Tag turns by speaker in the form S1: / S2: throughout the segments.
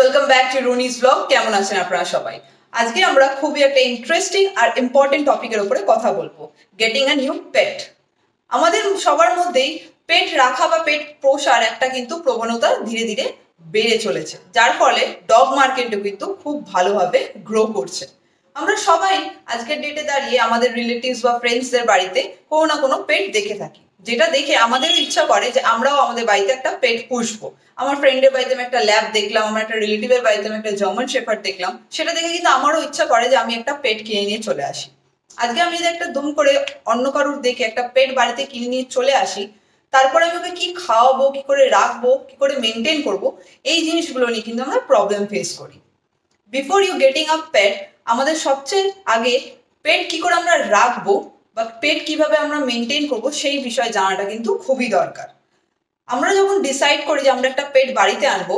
S1: Welcome back to Runi's blog. কেমন আছেন আপনারা সবাই? আজকে আমরা খুবই একটা ইন্টারেস্টিং আর ইম্পর্টেন্ট টপিকের উপরে কথা বলবো, গেটিং আ নিউ পেট। আমাদের সবার মধ্যেই পেট রাখা বা পেট পোষার একটা কিন্তু প্রবণতা ধীরে ধীরে বেড়ে চলেছে, যার ফলে ডগ মার্কেটও কিন্তু খুব ভালোভাবে গ্রো করছে। আমরা সবাই আজকের ডেটে দাঁড়িয়ে আমাদের রিলেটিভস বা ফ্রেন্ডসদের বাড়িতে কোনো না কোনো পেট দেখে থাকি, যেটা দেখে আমাদেরও ইচ্ছা করে যে আমরাও আমাদের বাড়িতে একটা পেট পুষবো। আমার ফ্রেন্ডের বাড়িতে আমি একটা ল্যাব দেখলাম, আমার একটা রিলেটিভের বাড়িতে আমি একটা জার্মান শেফার্ড দেখলাম, সেটা দেখে কিন্তু আমারও ইচ্ছা করে যে আমি একটা পেট কিনে নিয়ে চলে আসি। আজকে আমি যদি একটা দুম করে অন্য কারুর দেখে একটা পেট বাড়িতে কিনে নিয়ে চলে আসি, তারপরে আমি ওকে কি খাওয়াবো, কি করে রাখবো, কি করে মেনটেন করবো, এই জিনিসগুলো নিয়ে কিন্তু আমরা প্রবলেম ফেস করি। বিফোর ইউ গেটিং আ পেট, আমাদের সবচেয়ে আগে পেট কি করে আমরা রাখবো বা পেট কিভাবে আমরা মেনটেন করবো সেই বিষয়ে জানাটা কিন্তু খুবই দরকার। আমরা যখন ডিসাইড করি যে আমরা একটা পেট বাড়িতে আনবো,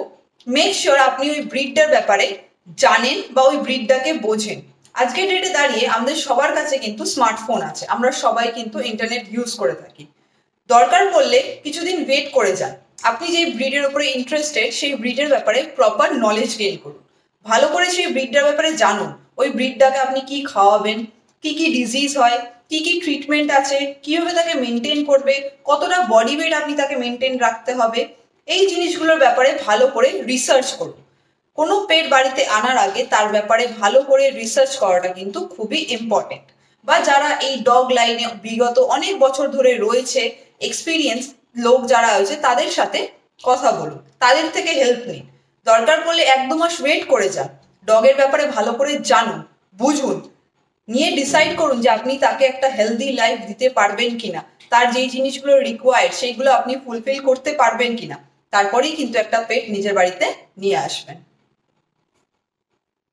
S1: মেক শিওর আপনি ওই ব্রিডটার ব্যাপারে জানেন বা ওই ব্রিডটাকে বোঝেন। আজকের ডেটে দাঁড়িয়ে আমাদের সবার কাছে কিন্তু স্মার্টফোন আছে, আমরা সবাই কিন্তু ইন্টারনেট ইউজ করে থাকি। দরকার পড়লে কিছুদিন ওয়েট করে যান, আপনি যে ব্রিডের উপরে ইন্টারেস্টেড সেই ব্রিডের ব্যাপারে প্রপার নলেজ গেইন করুন, ভালো করে সেই ব্রিডটার ব্যাপারে জানুন। ওই ব্রিডটাকে আপনি কি খাওয়াবেন, কি কি ডিজিজ হয়, কি কি ট্রিটমেন্ট আছে, কিভাবে তাকে মেনটেন করবে, কতটা বডি ওয়েট আপনি তাকে মেনটেন রাখতে হবে, এই জিনিসগুলোর ব্যাপারে ভালো করে রিসার্চ করুন। কোনো পেট বাড়িতে আনার আগে তার ব্যাপারে ভালো করে রিসার্চ করাটা কিন্তু খুবই ইম্পর্টেন্ট। বা যারা এই ডগ লাইনে বিগত অনেক বছর ধরে রয়েছে, এক্সপিরিয়েন্স লোক যারা হয়েছে, তাদের সাথে কথা বলুন, তাদের থেকে হেল্প নিন। দরকার পড়লে 1-2 মাস ওয়েট করে যান, ডগের ব্যাপারে ভালো করে জানুন, বুঝুন, নিয়ে ডিসাইড করুন যে আপনি তাকে একটা হেলদি লাইফ দিতে পারবেন কিনা, তার যেই জিনিসগুলো রিকোয়ার্ড সেইগুলো আপনি ফুলফিল করতে পারবেন কিনা, তারপরেই কিন্তু একটা পেট নিজের বাড়িতে নিয়ে আসবেন।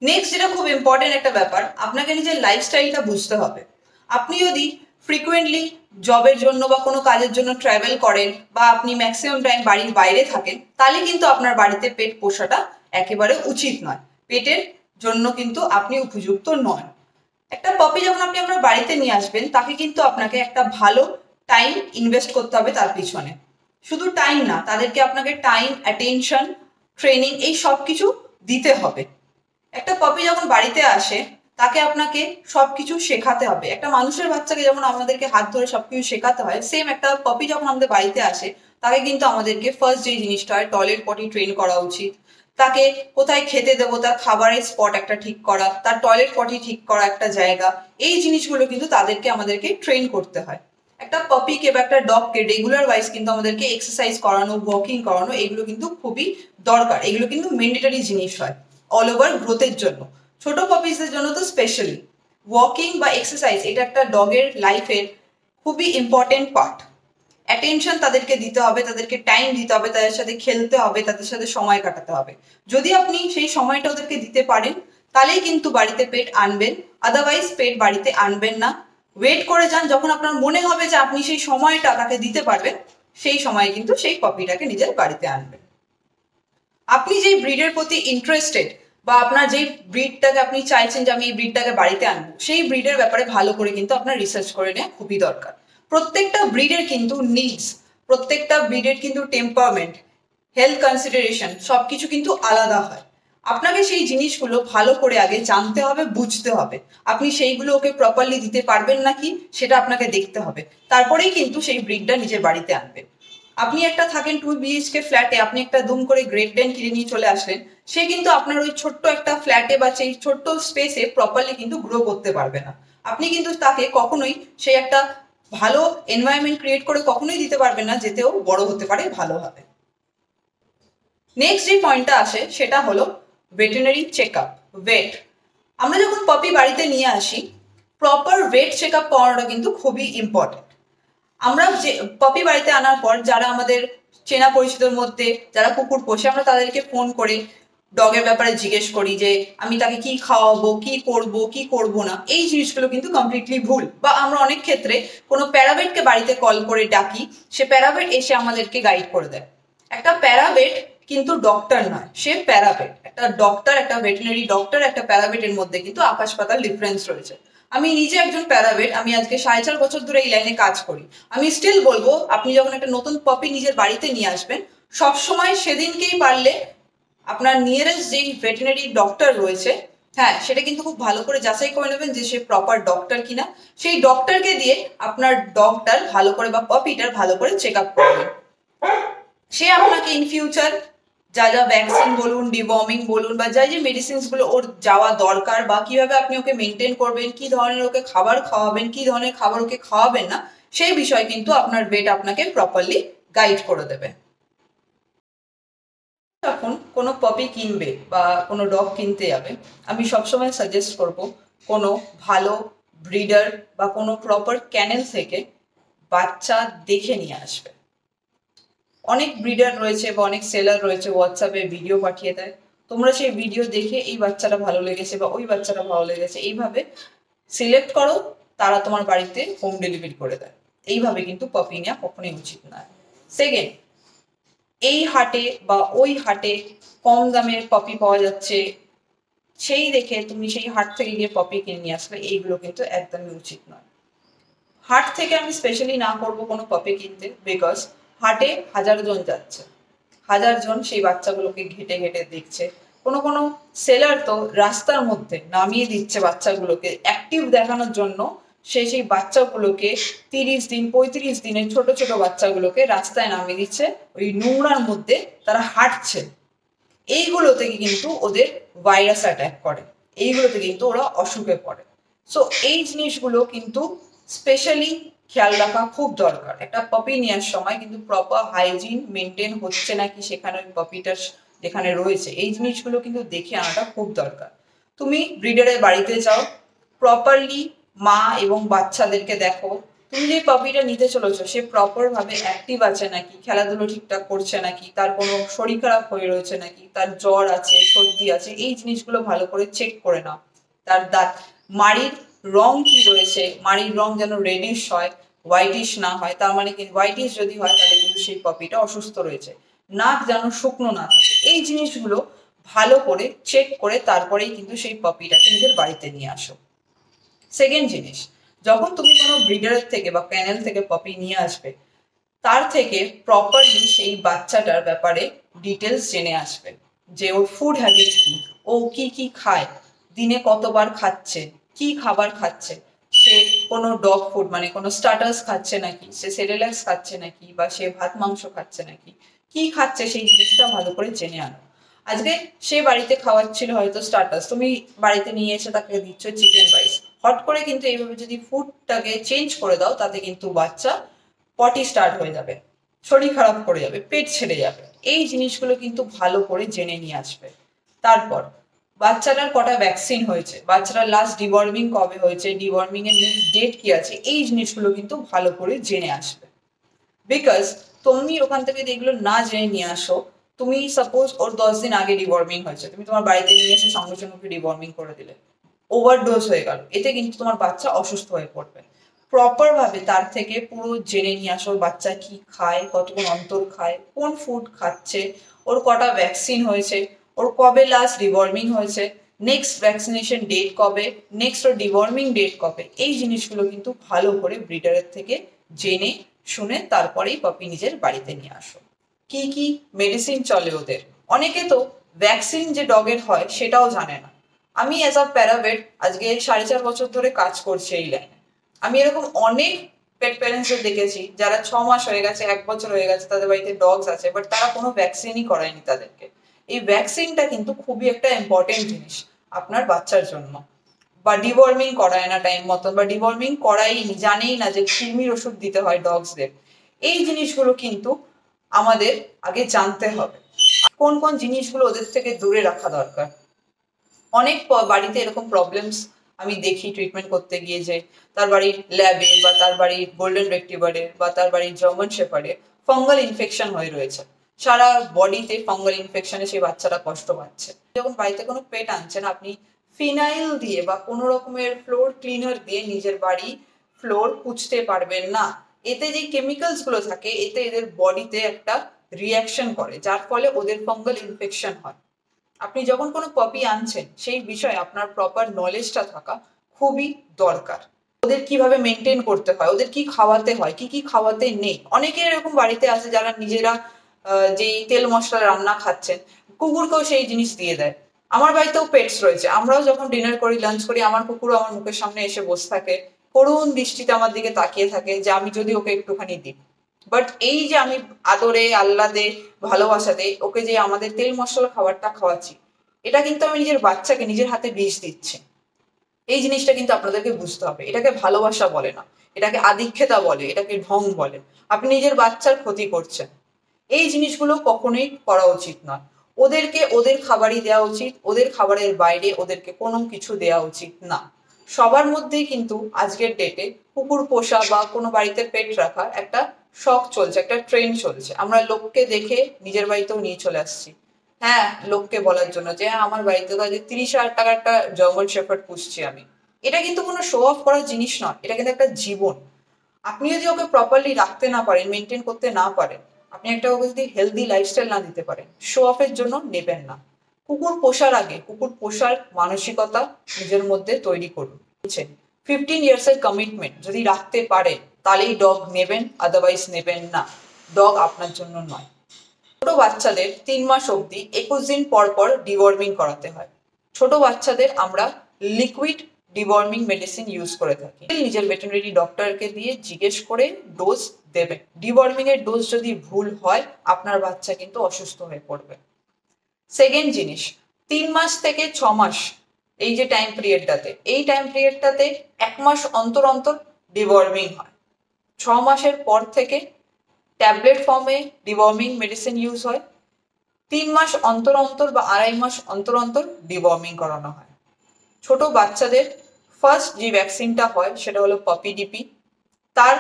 S1: নেক্সট যেটা খুব ইম্পর্টেন্ট একটা ব্যাপার, আপনাকে নিজের লাইফস্টাইলটা বুঝতে হবে। আপনি যদি ফ্রিকুয়েন্টলি জবের জন্য বা কোনো কাজের জন্য ট্রাভেল করেন বা আপনি ম্যাক্সিমাম টাইম বাড়ির বাইরে থাকেন, তাহলে কিন্তু আপনার বাড়িতে পেট পোষাটা একেবারে উচিত নয়, পেটের জন্য কিন্তু আপনি উপযুক্ত নন। একটা পপি যখন আপনি আপনার বাড়িতে নিয়ে আসবেন, তাকে কিন্তু আপনাকে একটা ভালো টাইম ইনভেস্ট করতে হবে তার পিছনে। শুধু টাইম না, তাদেরকে আপনাকে টাইম, অ্যাটেনশন, ট্রেনিং এই সব কিছু দিতে হবে। একটা পপি যখন বাড়িতে আসে, তাকে আপনাকে সবকিছু শেখাতে হবে। একটা মানুষের বাচ্চাকে যেমন আমাদেরকে হাত ধরে সবকিছু শেখাতে হয়, সেম একটা পপি যখন আমাদের বাড়িতে আসে, তাকে কিন্তু আমাদেরকে ফার্স্ট যে জিনিসটা হয়, টয়লেট পটি ট্রেন করা উচিত। তাকে কোথায় খেতে দেবো, তার খাবারের স্পট একটা ঠিক করা, তার টয়লেট পটি ঠিক করা একটা জায়গা, এই জিনিসগুলো কিন্তু তাদেরকে আমাদেরকে ট্রেন করতে হয়। একটা পপিকে বা একটা ডগকে রেগুলার ওয়াইজ কিন্তু আমাদেরকে এক্সারসাইজ করানো, ওয়াকিং করানো, এগুলো কিন্তু খুবই দরকার। এগুলো কিন্তু ম্যান্ডেটরি জিনিস হয় অল ওভার গ্রোথের জন্য। ছোট পপিসদের জন্য তো স্পেশালি ওয়াকিং বা এক্সারসাইজ এটা একটা ডগের লাইফের খুবই ইম্পর্টেন্ট পার্ট। অ্যাটেনশন তাদেরকে দিতে হবে, তাদেরকে টাইম দিতে হবে, তাদের সাথে খেলতে হবে, তাদের সাথে সময় কাটাতে হবে। যদি আপনি সেই সময়টা ওদেরকে দিতে পারেন, তাহলেই কিন্তু বাড়িতে পেট আনবেন, আদারওয়াইজ পেট বাড়িতে আনবেন না। ওয়েট করে যান, যখন আপনার মনে হবে যে আপনি সেই সময়টা তাকে দিতে পারবেন, সেই সময়ে কিন্তু সেই পপিটাকে নিজের বাড়িতে আনবেন। আপনি যেই ব্রিডের প্রতি ইন্টারেস্টেড বা আপনার যেই ব্রিডটাকে আপনি চাইছেন যে আমি এই ব্রিডটাকে বাড়িতে আনবো, সেই ব্রিডের ব্যাপারে ভালো করে কিন্তু আপনার রিসার্চ করে নেওয়া খুবই দরকার। প্রত্যেকটা ব্রিডের কিন্তু নিডস, প্রত্যেকটা ব্রিডের কিন্তু টেম্পারমেন্ট, হেলথ কনসিডারেশন সবকিছু কিন্তু আলাদা হয়। আপনাকে সেই জিনিসগুলো ভালো করে আগে জানতে হবে, বুঝতে হবে। আপনি সেইগুলো ওকে প্রপারলি দিতে পারবেন নাকি সেটা আপনাকে দেখতে হবে, তারপরেই কিন্তু সেই ব্রিডটা নিজের বাড়িতে আনবেন। আপনি একটা থাকেন 2 BHK ফ্ল্যাটে, আপনি একটা দুম করে গ্রেট ডেন কিনে নিয়ে চলে আসলেন, সে কিন্তু আপনার ওই ছোট্ট একটা ফ্ল্যাটে বা সেই ছোট্ট স্পেসে প্রপারলি কিন্তু গ্রো করতে পারবে না। আপনি কিন্তু তাকে কখনোই সেই একটা ভালো এনভায়রনমেন্ট ক্রিয়েট করে কখনোই দিতে পারবেন না যেতেও বড় হতে পারে ভালোভাবে। নেক্সট যে পয়েন্টটা আসে সেটা হলো ভেটেরিনারি চেক আপ, ভেট। আমরা যখন পপি বাড়িতে নিয়ে আসি, প্রপার ভেট চেক আপ করানোটা কিন্তু খুবই ইম্পর্টেন্ট। আমরা যে পপি বাড়িতে আনার পর যারা আমাদের চেনা পরিচিতর মধ্যে যারা কুকুর পোষে, আমরা তাদেরকে ফোন করে ডগের ব্যাপারে জিজ্ঞেস করি যে আমি তাকে কি খাওয়াবো, কি করব, কি করব না। এই জিনিসগুলো কিন্তু কমপ্লিটলি ভুল। বা আমরা অনেক ক্ষেত্রে কোনো প্যারাভেটকে বাড়িতে কল করে ডাকি, সে প্যারাভেট এসে আমাদেরকে গাইড করে দেয়। একটা প্যারাভেট কিন্তু ডক্টর নয়, সে প্যারাভেট। একটা ডক্টর, একটা ভেটেরিনারি ডক্টর, একটা প্যারাভেটের মধ্যে কিন্তু আকাশ পাতাল ডিফারেন্স রয়েছে। আমি নিজে একজন প্যারাভেট, আমি আজকে 4.5 বছর ধরে এই লাইনে কাজ করি। আমি স্টিল বলবো, আপনি যখন একটা নতুন পপি নিজের বাড়িতে নিয়ে আসবেন, সবসময় সেদিনকেই পারলে আপনার নিয়ারেস্ট যেই ভেটেরিনারি ডক্টর রয়েছে, হ্যাঁ, সেটা কিন্তু খুব ভালো করে যাচাই করে নেবেন যে সে প্রপার ডক্টর কিনা। সেই ডক্টরকে দিয়ে আপনার ডগটার ভালো করে বা পপিটার ভালো করে চেক আপ করবেন। সে আপনাকে ইন ফিউচার যা যা ভ্যাকসিন বলুন, ডিওয়ার্মিং বলুন, বা যা যে মেডিসিনস গুলো ওর যাওয়া দরকার, বা কিভাবে আপনি ওকে মেনটেন করবেন, কি ধরনের ওকে খাবার খাওয়াবেন, কি ধরনের খাবার ওকে খাওয়াবেন না, সেই বিষয়ে কিন্তু আপনার ভেট আপনাকে প্রপারলি গাইড করে দেবে। যখন কোনো পপি কিনবে বা কোনো ডগ কিনতে যাবে, আমি সবসময় সাজেস্ট করব কোনো ভালো ব্রিডার বা কোনো প্রপার ক্যানেল থেকে বাচ্চা দেখে নিয়ে আসবে। অনেক ব্রিডার রয়েছে বা অনেক সেলার রয়েছে, হোয়াটসঅ্যাপে ভিডিও পাঠিয়ে দেয়, তোমরা সেই ভিডিও দেখে এই বাচ্চাটা ভালো লেগেছে বা ওই বাচ্চাটা ভালো লেগেছে এইভাবে সিলেক্ট করো, তারা তোমার বাড়িতে হোম ডেলিভারি করে দেয়। এইভাবে কিন্তু পপি নেওয়া কখনোই উচিত নয়। সেকেন্ড, এই হাটে বা ওই হাটে কম দামের পপি পাওয়া যাচ্ছে, সেই দেখে তুমি সেই হাট থেকে গিয়ে পপি কিনে নিয়ে আসবে, এইগুলো কিন্তু একদমই উচিত নয়। হাট থেকে আমি স্পেশালি না করবো কোনো পপি কিনতে, বিকজ হাটে 1000 জন যাচ্ছে, 1000 জন সেই বাচ্চাগুলোকে ঘেটে ঘেটে দেখছে। কোনো কোনো সেলার তো রাস্তার মধ্যে নামিয়ে দিচ্ছে বাচ্চাগুলোকে অ্যাক্টিভ দেখানোর জন্য। সেই বাচ্চাগুলোকে 30 দিন 35 দিনের ছোট ছোট বাচ্চাগুলোকে রাস্তায় নামিয়ে দিচ্ছে, ওই নোংরার মধ্যে তারা হাঁটছে। এইগুলো থেকে কিন্তু ওদের ভাইরাস অ্যাটাক করে, এইগুলো থেকে কিন্তু ওরা অসুখে পড়ে। সো এই জিনিসগুলো কিন্তু স্পেশালি খেয়াল রাখা খুব দরকার। একটা পপি নেওয়ার সময় কিন্তু প্রপার হাইজিন মেনটেন হচ্ছে নাকি সেখানে, ওই পপিটার যেখানে রয়েছে, এই জিনিসগুলো কিন্তু দেখে আনাটা খুব দরকার। তুমি ব্রিডারের বাড়িতে যাও, প্রপারলি মা এবং বাচ্চাদেরকে দেখো, তুমি যে পপিটা নিতে চলেছো সে প্রপার ভাবে অ্যাক্টিভ আছে নাকি, খেলাধুলো ঠিকঠাক করছে নাকি, তার কোনো শরীর খারাপ হয়ে রয়েছে নাকি, তার জ্বর আছে, সর্দি আছে, এই জিনিসগুলো ভালো করে চেক করে নাও। তার দাঁত, মাড়ির রং কি রয়েছে, মাড়ির রং যেন রেডিশ হয়, হোয়াইটিশ না হয়, তার মানে কি হোয়াইটিশ যদি হয় তাহলে কিন্তু সেই পপিটা অসুস্থ রয়েছে। নাক যেন শুকনো না থাকে, এই জিনিসগুলো ভালো করে চেক করে তারপরেই কিন্তু সেই পপিটাকে নিজের বাড়িতে নিয়ে আসো। সেকেন্ড জিনিস, যখন তুমি কোনো ব্রিডারের থেকে বা ক্যানেল থেকে পপি নিয়ে আসবে, তার থেকে প্রপারলি সেই বাচ্চাটার ব্যাপারে ডিটেলস জেনে আসবে, যে ওর ফুড হ্যাবিট কি, ও কি কি খায়, দিনে কতবার খাচ্ছে, কি খাবার খাচ্ছে, সে কোনো ডগ ফুড মানে কোনো স্টার্টার্স খাচ্ছে নাকি, সে সেরেলাক্স খাচ্ছে নাকি, বা সে ভাত মাংস খাচ্ছে নাকি, কি খাচ্ছে সেই জিনিসটা ভালো করে জেনে আনো। আজকে সে বাড়িতে খাওয়াচ্ছিল হয়তো স্টার্টার্স, তুমি বাড়িতে নিয়ে এসে তাকে দিচ্ছ চিকেন রাইস, হট করে কিন্তু এইভাবে যদি ফুডটাকে চেঞ্জ করে দাও, তাতে কিন্তু বাচ্চা পটি স্টার্ট হয়ে যাবে, শরীর খারাপ করে যাবে, পেট ছেড়ে যাবে। এই জিনিসগুলো কিন্তু ভালো করে জেনে নিয়ে আসবে। তারপর বাচ্চাটার কটা ভ্যাকসিন হয়েছে, বাচ্চাটার লাস্ট ডিওয়ার্মিং কবে হয়েছে, ডিওয়ার্মিং এর নেক্সট ডেট কি আছে, এই জিনিসগুলো কিন্তু ভালো করে জেনে আসবে। বিকজ তুমি ওখান থেকে এগুলো না জেনে নিয়ে আসো, তুমি সাপোজ ওর 10 দিন আগে ডিওয়ার্মিং হয়েছে, তুমি তোমার বাড়িতে নিয়ে এসে সঙ্গে সঙ্গে ডিওয়ার্মিং করে দিলে, ওভারডোজ হয়ে গেল, এতে কিন্তু তোমার বাচ্চা অসুস্থ হয়ে পড়বে। প্রপার ভাবে তার থেকে পুরো জেনে নিয়ে আসো, বাচ্চা কি খায়, কতক্ষণ অন্তর খায়, কোন ফুড খাচ্ছে, ওর কটা ভ্যাকসিন হয়েছে, ওর কবে লাস্ট ডিওয়ার্মিং হয়েছে, নেক্সট ভ্যাকসিনেশন ডেট কবে, নেক্সট ওর ডিওয়ার্মিং ডেট কবে, এই জিনিসগুলো কিন্তু ভালো করে ব্রিডারের থেকে জেনে শুনে তারপরেই পপি নিজের বাড়িতে নিয়ে আসো। কি কি মেডিসিন চলে ওদের, অনেকে তো ভ্যাকসিন যে ডগের হয় সেটাও জানে না। আমি অ্যাজ আ প্যারাভেট আজকে 4.5 বছর ধরে কাজ করছি এই লাইনে। আমি এরকম অনেক পেট প্যারেন্টসদের দেখেছি যারা 6 মাস হয়ে গেছে, 1 বছর হয়ে গেছে, তাদের বাড়িতে ডগস আছে, বাট তারা কোনো ভ্যাকসিনই করায়নি তাদেরকে। এই ভ্যাকসিনটা কিন্তু খুবই একটা ইম্পর্টেন্ট জিনিস আপনার বাচ্চার জন্য। বা ডিওয়ার্মিং করায় না টাইম মতন, বা ডিওয়ার্মিং করাইনি, জানেই না যে কৃমির ওষুধ দিতে হয় ডগসদের। এই জিনিসগুলো কিন্তু আমাদের আগে জানতে হবে, কোন কোন জিনিসগুলো ওদের থেকে দূরে রাখা দরকার। অনেক বাড়িতে এরকম প্রবলেমস আমি দেখি ট্রিটমেন্ট করতে গিয়ে, যে তার বাড়ির ল্যাবে বা তার বাড়ির গোল্ডেন রেক্টিভারে বা তার বাড়ির জার্মান শেফার্ডে ফাঙ্গাল ইনফেকশন হয়ে রয়েছে, সারা বডিতে ফাঙ্গাল ইনফেকশনে সেই বাচ্চারা কষ্ট পাচ্ছে। যখন বাড়িতে কোনো পেট আনছেন, আপনি ফিনাইল দিয়ে বা কোনো রকমের ফ্লোর ক্লিনার দিয়ে নিজের বাড়ি ফ্লোর পুছতে পারবেন না। এতে যে কেমিক্যালস গুলো থাকে, এতে এদের বডিতে একটা রিয়াকশন করে, যার ফলে ওদের ফাঙ্গাল ইনফেকশন হয়। আপনি যখন কোনো পপি আনছেন সেই বিষয়ে আপনার প্রপার নলেজটা থাকা খুবই দরকার। ওদের কিভাবে মেনটেন করতে হয়, ওদের কি খাওয়াতে হয়, কি কি খাওয়াতে নেই। অনেকে এরকম বাড়িতে আছে যারা নিজেরা যেই তেল মশলা রান্না খাচ্ছেন, কুকুরকেও সেই জিনিস দিয়ে দেয়। আমার বাড়িতেও পেটস রয়েছে, আমরাও যখন ডিনার করি, লাঞ্চ করি, আমার কুকুরও আমার মুখের সামনে এসে বসে থাকে, করুণ দৃষ্টিতে আমার দিকে তাকিয়ে থাকে যে আমি যদি ওকে একটুখানি দিই। বাট এই যে আমি আদরে, আহ্লাদে, ভালোবাসাতে ওকে যে আমাদের তেল মশলা খাবারটা খাওয়াচ্ছি, এটা কিন্তু আমি নিজের বাচ্চাকে নিজের হাতে বিষ দিচ্ছি। এই জিনিসটা কিন্তু আপনাদেরকে বুঝতে হবে। এটাকে ভালোবাসা বলে না, এটাকে আদিক্ষেতা বলে, এটাকে ঢং বলে। আপনি নিজের বাচ্চার ক্ষতি করছেন। এই জিনিসগুলো কখনোই করা উচিত নয়। ওদেরকে ওদের খাবারই দেওয়া উচিত, ওদের খাবারের বাইরে ওদেরকে কোনো কিছু দেওয়া উচিত না। সবার মধ্যেই কিন্তু আজকের ডেটে কুকুর পোষা বা কোনো বাড়িতে পেট রাখার একটা শখ চলছে, একটা ট্রেন্ড চলছে। আমরা লোককে দেখে নিজের বাড়িতেও নিয়ে চলে আসছি। হ্যাঁ, লোককে বলার জন্য যে আমার বাড়িতে তো 30,000 টাকার একটা জার্মান শেফার্ড পুষছি আমি। এটা কিন্তু কোনো শো অফ করার জিনিস নয়, এটা কিন্তু একটা জীবন। আপনি যদি ওকে প্রপারলি রাখতে না পারেন, মেনটেন করতে না পারেন, আপনি একটা ওকে যদি হেলদি লাইফস্টাইল না দিতে পারেন, শো অফের জন্য নেবেন না। কুকুর পোষার আগে কুকুর পোষার মানসিকতা নিজের মধ্যে তৈরি করুন। 15 ইয়ার্সের কমিটমেন্ট যদি রাখতে পারে তাহলেই ডগ নেবেন, আদারওয়াইজ নেবেন না। ডগ আপনার জন্য নয়। ছোট বাচ্চাদের 3 মাস অবধি 21 দিন পর পর ডিওয়ার্মিং করাতে হয়। ছোট বাচ্চাদের আমরা লিকুইড ডিওয়ার্মিং মেডিসিন ইউজ করে থাকি। নিজের ভেটেরিনারি ডক্টরকে দিয়ে জিজ্ঞেস করে ডোজ দেবেন। ডিওয়ার্মিং এর ডোজ যদি ভুল হয়, আপনার বাচ্চা কিন্তু অসুস্থ হয়ে পড়বে। সেকেন্ড জিনিস, 3 মাস থেকে 6 মাস এই যে টাইম পিরিয়ডটাতে, এই টাইম পিরিয়ডটাতে 1 মাস অন্তর অন্তর ডিওয়ার্মিং হয়। 6 মাসের পর থেকে ট্যাবলেট ফর্মে ডিওয়ার্মিং মেডিসিন ইউজ হয়। 3 মাস অন্তর অন্তর বা 2.5 মাস অন্তর অন্তর ডিওয়ার্মিং করানো হয়। ছোট বাচ্চাদের ফার্স্ট যে ভ্যাকসিনটা হয় সেটা হলো পপি ডিপি। তার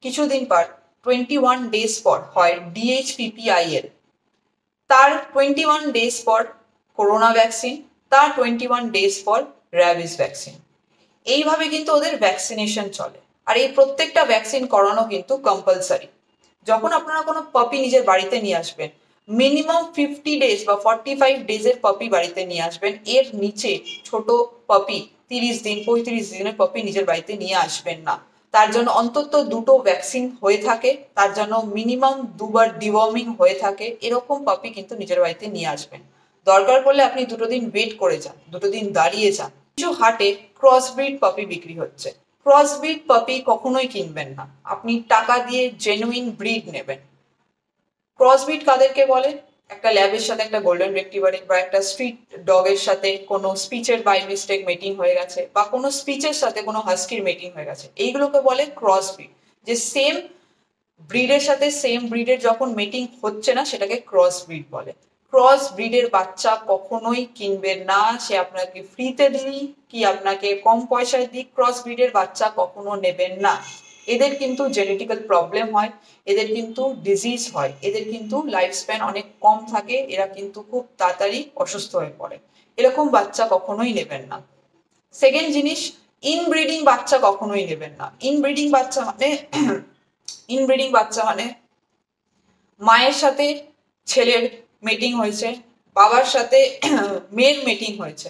S1: কিছুদিন পর 21 ডেজ পর হয় DHPPIL। তার 21 ডেজ পর করোনা ভ্যাকসিন। তার 21 ডেজ পর র্যাবিস ভ্যাকসিন। এইভাবে কিন্তু ওদের ভ্যাকসিনেশন চলে। আর এই প্রত্যেকটা ভ্যাকসিন করানো কিন্তু কম্পালসারি। যখন আপনারা কোনো পপি নিজের বাড়িতে নিয়ে আসবেন, মিনিমাম 50 ডেজ বা 45 ডেজের পপি বাড়িতে নিয়ে আসবেন। এর নিচে ছোট পপি 30 দিন 35 দিনের পপি নিজের বাড়িতে নিয়ে আসবেন না। তার জন্য অন্তত 2টো ভ্যাকসিন হয়ে থাকে, তার জন্য মিনিমাম 2বার ডিওয়ার্মিং হয়ে থাকে। এরকম পপি কিন্তু নিজের বাড়িতে নিয়ে আসবেন। দরকার পড়লে আপনি 2টো দিন ওয়েট করে যান, 2টো দিন দাঁড়িয়ে যান। কিছু হাটে ক্রসব্রিড পপি বিক্রি হচ্ছে। ক্রসব্রিড পপি কখনোই কিনবেন না। আপনি টাকা দিয়ে জেনুইন ব্রিড নেবেন। ক্রসব্রিড কাদেরকে বলে? একটা ল্যাবের সাথে একটা গোল্ডেন রেক্টিভারের বা একটা স্ট্রিট ডগের সাথে কোনো স্পিচের বাই মিস্টেক মিটিং হয়ে গেছে, বা কোনো স্পিচের সাথে কোনো হাস্কির মিটিং হয়ে গেছে, এইগুলোকে বলে ক্রসব্রিড। যে সেম ব্রিডের সাথে সেম ব্রিডের যখন মিটিং হচ্ছে না, সেটাকে ক্রসব্রিড বলে। ক্রস ব্রিডের বাচ্চা কখনোই কিনবেন না। সে আপনাকে ফ্রিতে দিই কি আপনাকে কম পয়সায় দিই, ক্রস ব্রিডের বাচ্চা কখনো নেবেন না। এদের কিন্তু জেনেটিক্যাল প্রবলেম হয়, এদের কিন্তু ডিজিজ হয়, এদের কিন্তু লাইফ স্প্যান অনেক কম থাকে, এরা কিন্তু খুব তাড়াতাড়ি অসুস্থ হয়ে পড়ে। এরকম বাচ্চা কখনোই নেবেন না। সেকেন্ড জিনিস, ইনব্রিডিং বাচ্চা কখনোই নেবেন না। ইনব্রিডিং বাচ্চা মানে মায়ের সাথে ছেলের মিটিং হয়েছে, বাবার সাথে মেয়ের মিটিং হয়েছে,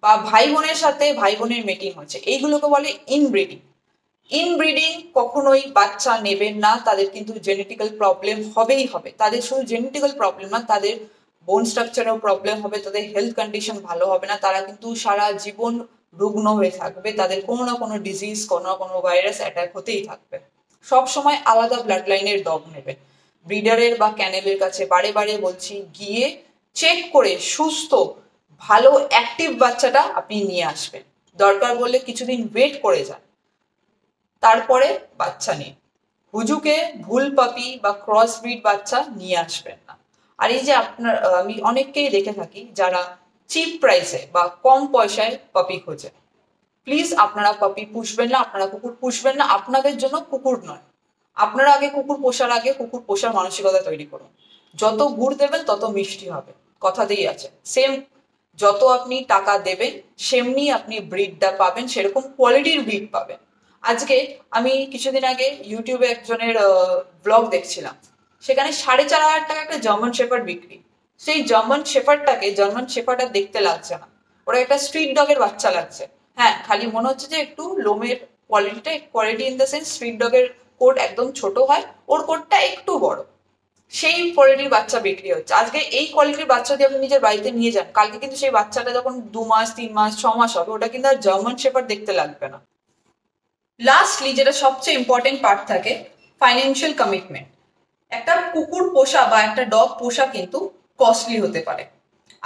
S1: বা ভাই বোনের সাথে ভাই বোনের মিটিং হয়েছে, এইগুলোকে বলে ইনব্রিডিং। ইনব্রিডিং কখনোই বাচ্চা নেবেন না। তাদের কিন্তু জেনেটিক্যাল প্রবলেম হবেই হবে। তাদের শুধু জেনেটিক্যাল প্রবলেম না, তাদের বোন স্ট্রাকচারেও প্রবলেম হবে, তাদের হেলথ কন্ডিশন ভালো হবে না, তারা কিন্তু সারা জীবন রুগ্ন হয়ে থাকবে, তাদের কোনো না কোনো ডিজিজ, কোনো না কোনো ভাইরাস অ্যাটাক হতেই থাকবে। সব সময় আলাদা ব্লাড লাইনের ডগ নেবেন। ব্রিডারের বা ক্যানেলের কাছে বারে বারে বলছি, গিয়ে চেক করে সুস্থ ভালো অ্যাক্টিভ বাচ্চাটা আপনি নিয়ে আসবেন। দরকার বললে কিছুদিন ওয়েট করে যান, তারপরে বাচ্চা নিন। হুজুকে ভুল পাপি বা ক্রস ব্রিড বাচ্চা নিয়ে আসবেন না। আর এই যে আপনার, আমি অনেককেই দেখে থাকি যারা চিপ প্রাইসে বা কম পয়সায় পাপি খোঁজে। প্লিজ আপনারা পাপি পুষবেন না, আপনারা কুকুর পুষবেন না। আপনাদের জন্য কুকুর নয়। আপনারা আগে কুকুর পোষার আগে কুকুর পোষার মানসিকতা তৈরি করুন। যত গুড় দেবেন তত মিষ্টি হবে, কথাতেই আছে। সেম যত আপনি টাকা দেবেন সেমনি আপনি ব্রিডটা পাবেন, সেরকম কোয়ালিটির ব্রিড পাবেন। আজকে আমি কিছুদিন আগে ইউটিউবে একজনের ব্লগ দেখছিলাম, সেখানে 4,500 টাকা একটা জার্মান শেফার্ড বিক্রি। সেই জার্মান শেফার্ড আর দেখতে লাগছে না, ওরা একটা স্ট্রিট ডগের বাচ্চা লাগছে। হ্যাঁ, খালি মনে হচ্ছে যে একটু লোমের quality in the sense, street ডগের কোট একদম ছোট হয়, ওর কোটটা একটু বড়। সেই কোয়ালিটির বাচ্চা বিক্রি হচ্ছে। আজকে এই কোয়ালিটির বাচ্চা যদি আপনি নিজের বাড়িতে নিয়ে যান, কালকে কিন্তু সেই বাচ্চাটা যখন 2 মাস 3 মাস 6 মাস হবে, ওটা কিন্তু আর জার্মান শেপার্ড দেখতে লাগবে না। লাস্টলি যেটা সবচেয়ে ইম্পর্টেন্ট পার্ট থাকে, ফাইন্যান্সিয়াল কমিটমেন্ট। একটা কুকুর পোষা বা একটা ডগ পোষা কিন্তু কস্টলি হতে পারে।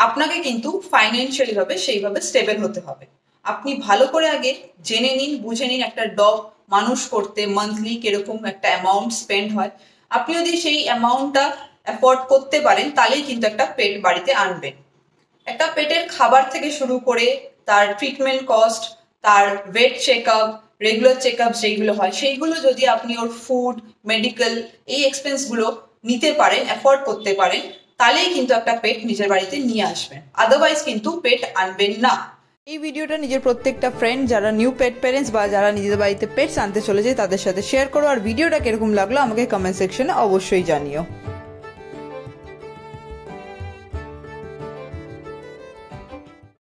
S1: আপনাকে কিন্তু ফাইন্যান্সিয়ালি ভাবে সেইভাবে স্টেবল হতে হবে। আপনি ভালো করে আগে জেনে নিন, বুঝে নিন একটা ডগ মানুষ করতে মান্থলি কিরকম একটা অ্যামাউন্ট স্পেন্ড হয়। আপনি যদি সেই অ্যামাউন্টটা অ্যাফোর্ড করতে পারেন, তাহলেই কিন্তু একটা পেট বাড়িতে আনবেন। একটা পেটের খাবার থেকে শুরু করে তার ট্রিটমেন্ট কস্ট, তার weight check up, regular check up যেগুলো হয়, সেইগুলো যদি আপনি ওর ফুড, মেডিকেল এই এক্সপেন্সগুলো নিতে পারেন, অ্যাফোর্ড করতে পারেন, তাহলেই কিন্তু একটা পেট নিজের বাড়িতে নিয়ে আসবেন। আদারওয়াইজ কিন্তু পেট আনবেন না। এই ভিডিওটা নিজের প্রত্যেকটা ফ্রেন্ড যারা নিউ পেট প্যারেন্টস বা যারা নিজেদের বাড়িতে পেটস আনতে চলেছে তাদের সাথে শেয়ার করো। আর ভিডিওটা কিরকম লাগলো আমাকে কমেন্ট সেকশনে অবশ্যই জানিও।